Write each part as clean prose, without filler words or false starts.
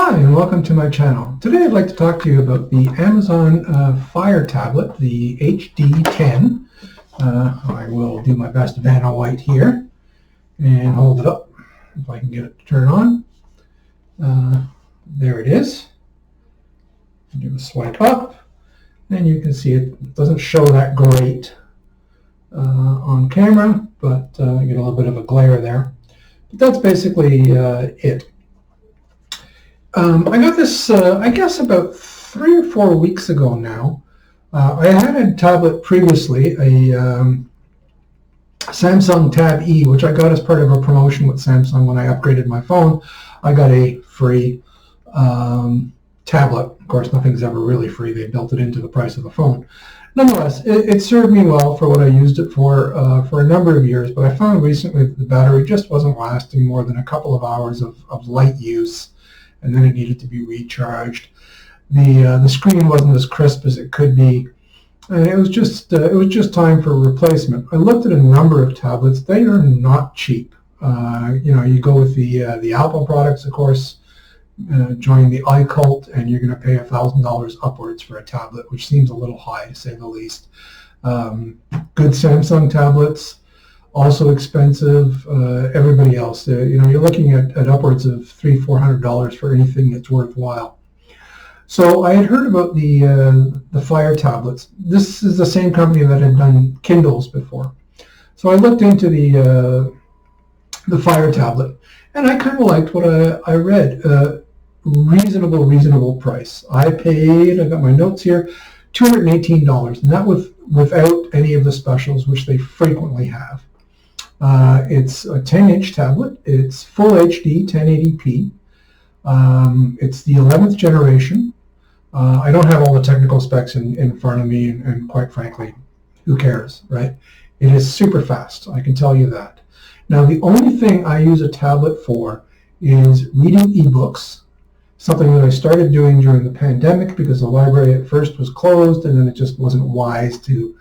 Hi, and welcome to my channel. Today I'd like to talk to you about the Amazon Fire tablet, the HD10. I will do my best Vanna White here and hold it up if I can get it to turn on. There it is. Do a swipe up, and you can see it doesn't show that great on camera, but you get a little bit of a glare there. But that's basically it. I got this, I guess, about 3 or 4 weeks ago now. I had a tablet previously, a Samsung Tab E, which I got as part of a promotion with Samsung when I upgraded my phone. I got a free tablet. Of course, nothing's ever really free. They built it into the price of the phone. Nonetheless, it served me well for what I used it for a number of years, but I found recently that the battery just wasn't lasting more than a couple of hours of light use, and then it needed to be recharged. The screen wasn't as crisp as it could be, and it was just time for a replacement. I looked at a number of tablets. They are not cheap. You go with the Apple products, of course, join the iCult, and you're going to pay $1,000 upwards for a tablet, which seems a little high, to say the least. Good Samsung tablets, also expensive. Everybody else, you're looking at upwards of $300-400 for anything that's worthwhile. So I had heard about the Fire tablets. This is the same company that had done Kindles before. So I looked into the Fire tablet, and I kind of liked what I read. Reasonable price. I got my notes here, $218, and that without any of the specials, which they frequently have. It's a 10-inch tablet. It's full HD 1080p. It's the 11th generation. I don't have all the technical specs in front of me, and quite frankly, who cares, right? It is super fast, I can tell you that. Now, the only thing I use a tablet for is reading ebooks, something that I started doing during the pandemic because the library at first was closed, and then it just wasn't wise to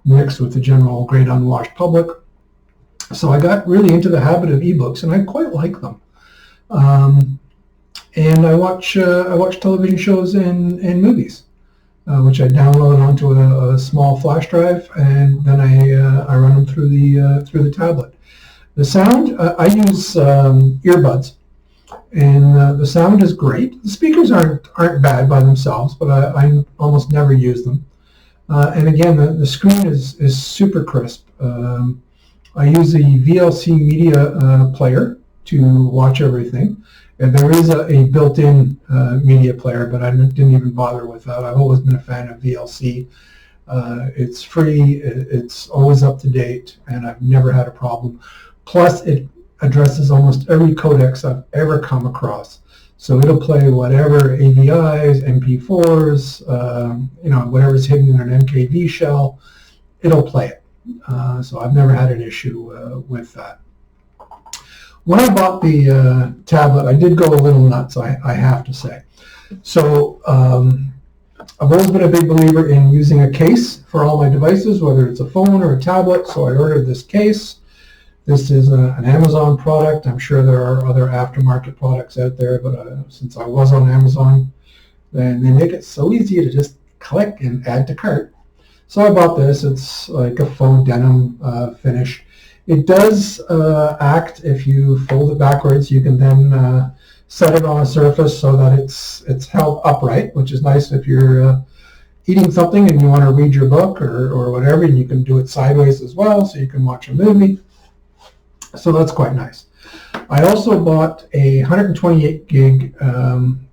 mix with the general great unwashed public. So I got really into the habit of ebooks, and I quite like them. And I watch television shows and movies, which I download onto a small flash drive, and then I run them through the tablet. The sound, I use earbuds, and the sound is great. The speakers aren't bad by themselves, but I almost never use them. And again, the screen is super crisp. I use the VLC media player to watch everything, and there is a built-in media player, but I didn't even bother with that. I've always been a fan of VLC. It's free, it's always up to date, and I've never had a problem. Plus, it addresses almost every codecs I've ever come across. So it'll play whatever AVIs, MP4s, whatever's hidden in an MKV shell, it'll play it. So I've never had an issue with that. When I bought the tablet, I did go a little nuts, I have to say. So I've always been a big believer in using a case for all my devices, whether it's a phone or a tablet, so I ordered this case. This is an Amazon product. I'm sure there are other aftermarket products out there, but since I was on Amazon, then they make it so easy to just click and add to cart. So I bought this. It's like a faux denim finish. It does act, if you fold it backwards, you can then set it on a surface so that it's held upright, which is nice if you're eating something and you want to read your book or whatever, and you can do it sideways as well, so you can watch a movie. So that's quite nice. I also bought a 128 gig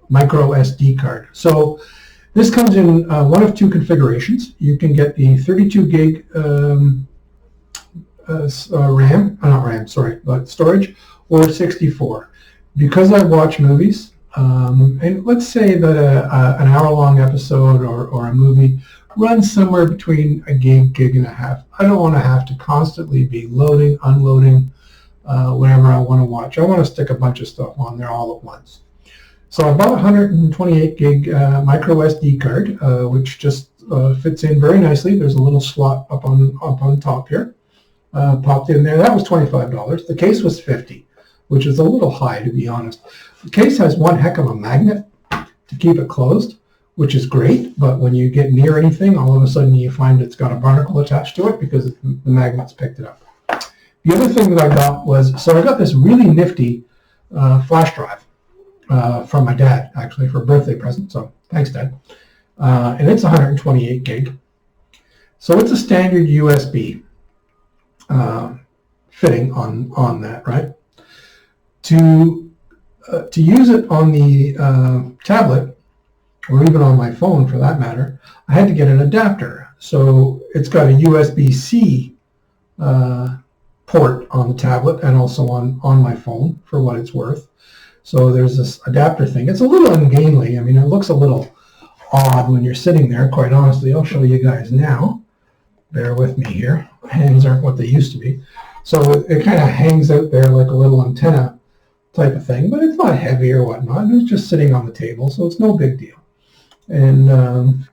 micro SD card. So this comes in one of two configurations. You can get the 32 gig storage, or 64. Because I watch movies, and let's say that an hour-long episode or a movie runs somewhere between a gig and a half. I don't want to have to constantly be loading, unloading, whenever I want to watch. I want to stick a bunch of stuff on there all at once. So I bought a 128 gig micro SD card, which just fits in very nicely. There's a little slot up on top here. Popped in there. That was $25. The case was $50. which is a little high, to be honest. The case has one heck of a magnet to keep it closed, which is great, but when you get near anything, all of a sudden you find it's got a barnacle attached to it because the magnet's picked it up. The other thing that I got was, so I got this really nifty flash drive from my dad, actually, for a birthday present, so thanks, Dad. And it's 128 gig. So it's a standard USB fitting on that, right? To use it on the tablet, or even on my phone for that matter, I had to get an adapter. So it's got a USB-C port on the tablet and also on my phone, for what it's worth. So there's this adapter thing. It's a little ungainly. I mean, it looks a little odd when you're sitting there, quite honestly. I'll show you guys now. Bear with me here. Hands aren't what they used to be. So it kind of hangs out there like a little antenna type of thing, but it's not heavy or whatnot. It's just sitting on the table, so it's no big deal. And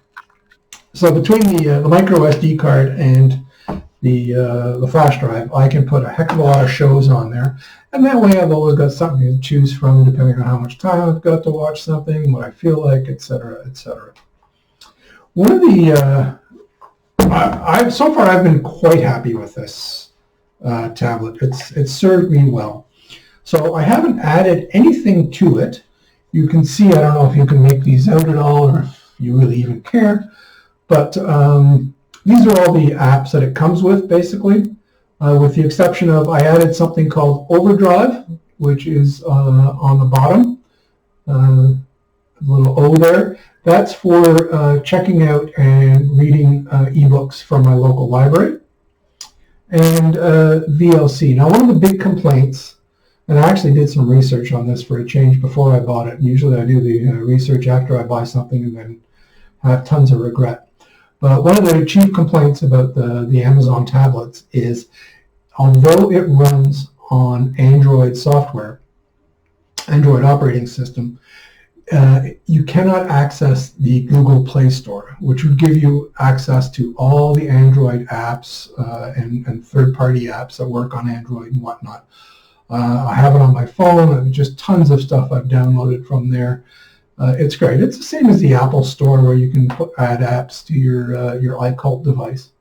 so between the micro SD card and the flash drive, I can put a heck of a lot of shows on there, and that way I've always got something to choose from, depending on how much time I've got to watch something, what I feel like, etc., etc. One of the so far I've been quite happy with this tablet. It's served me well. So I haven't added anything to it. You can see, I don't know if you can make these out at all or if you really even care, but these are all the apps that it comes with, basically, with the exception of I added something called Overdrive, which is on the bottom, a little O there. That's for checking out and reading ebooks from my local library. And VLC. Now, one of the big complaints, and I actually did some research on this for a change before I bought it. Usually I do the research after I buy something and then have tons of regret. But one of the chief complaints about the Amazon tablets is, although it runs on Android software, Android operating system, you cannot access the Google Play Store, which would give you access to all the Android apps and third-party apps that work on Android and whatnot. I have it on my phone, and just tons of stuff I've downloaded from there. It's great. It's the same as the Apple Store, where you can add apps to your iCult device.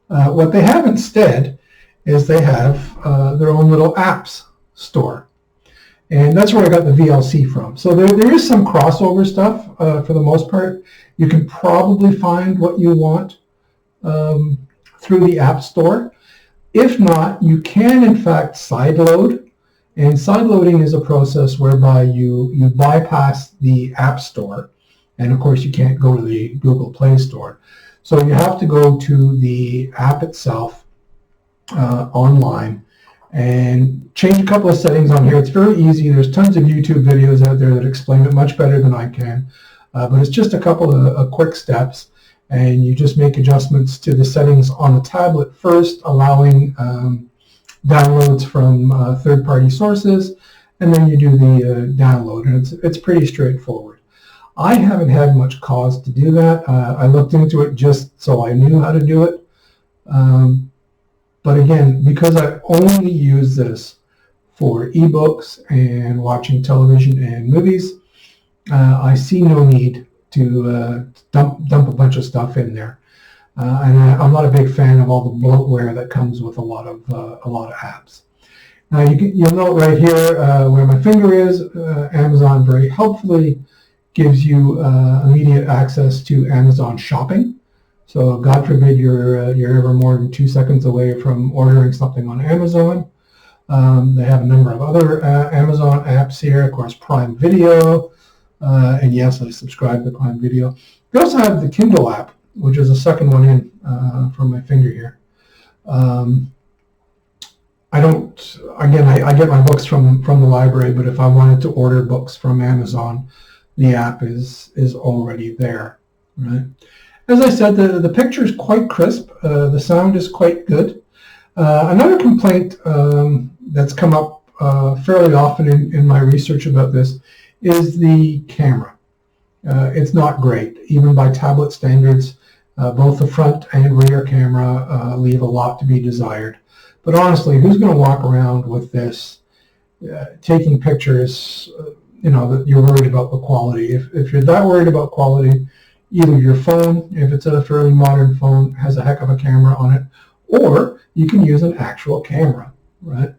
What they have instead is they have their own little apps store. And that's where I got the VLC from. So there is some crossover stuff for the most part. You can probably find what you want through the App Store. If not, you can in fact sideload. And sideloading is a process whereby you bypass the App Store. And of course, you can't go to the Google Play Store. So you have to go to the app itself online and change a couple of settings on here. It's very easy. There's tons of YouTube videos out there that explain it much better than I can. But it's just a couple of quick steps, and you just make adjustments to the settings on the tablet first, allowing downloads from third-party sources, and then you do the download, and it's pretty straightforward. I haven't had much cause to do that. I looked into it just so I knew how to do it. But again, because I only use this for ebooks and watching television and movies, I see no need to dump a bunch of stuff in there. And I'm not a big fan of all the bloatware that comes with a lot of apps. Now you'll note right here where my finger is, Amazon very helpfully gives you immediate access to Amazon Shopping. So God forbid you're ever more than 2 seconds away from ordering something on Amazon. They have a number of other Amazon apps here, of course, Prime Video, and yes, I subscribe to Prime Video. They also have the Kindle app, which is the second one in from my finger here. I get my books from the library, but if I wanted to order books from Amazon, the app is already there, right? As I said, the picture is quite crisp. The sound is quite good. Another complaint that's come up fairly often in my research about this is the camera. It's not great. Even by tablet standards, both the front and rear camera leave a lot to be desired. But honestly, who's going to walk around with this taking pictures, that you're worried about the quality. If you're that worried about quality, either your phone, if it's a fairly modern phone, has a heck of a camera on it, or you can use an actual camera, right?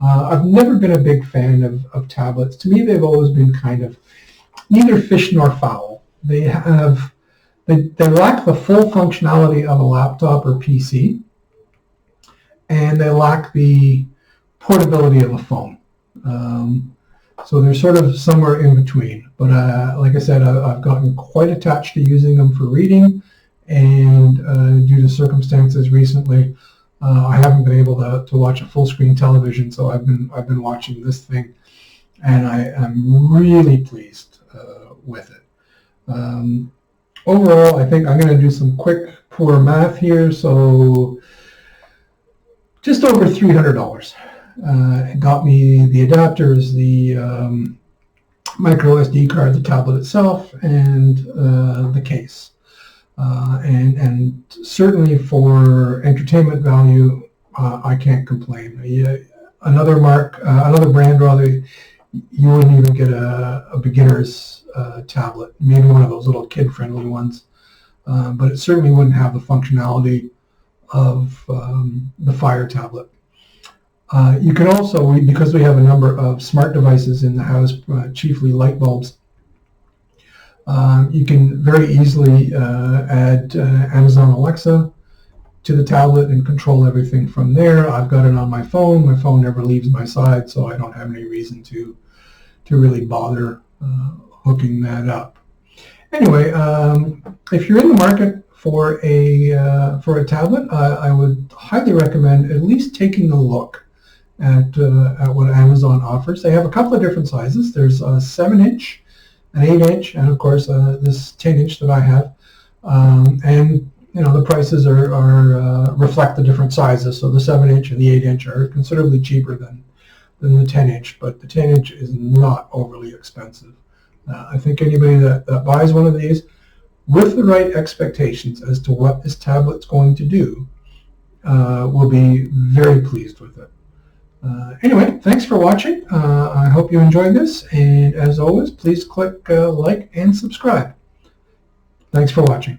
I've never been a big fan of tablets. To me, they've always been kind of neither fish nor fowl. They lack the full functionality of a laptop or PC, and they lack the portability of a phone. So they're sort of somewhere in between. But like I said, I've gotten quite attached to using them for reading, and due to circumstances recently, I haven't been able to watch a full screen television. So I've been watching this thing, and I am really pleased with it. Overall, I think I'm going to do some quick, poor math here. So just over $300. It got me the adapters, the micro SD card, the tablet itself, and the case. And certainly for entertainment value, I can't complain. Another brand, rather, you wouldn't even get a beginner's tablet, maybe one of those little kid-friendly ones, but it certainly wouldn't have the functionality of the Fire tablet. You can also, because we have a number of smart devices in the house, chiefly light bulbs, you can very easily add Amazon Alexa to the tablet and control everything from there. I've got it on my phone. My phone never leaves my side, so I don't have any reason to really bother hooking that up. Anyway, if you're in the market for a tablet, I would highly recommend at least taking a look at what Amazon offers. They have a couple of different sizes. There's a 7-inch, an 8-inch, and of course this 10-inch that I have. And the prices are reflect the different sizes. So the 7-inch and the 8-inch are considerably cheaper than the 10-inch, but the 10-inch is not overly expensive. I think anybody that buys one of these with the right expectations as to what this tablet's going to do will be very pleased with it. Anyway, thanks for watching. I hope you enjoyed this, and as always, please click like and subscribe. Thanks for watching.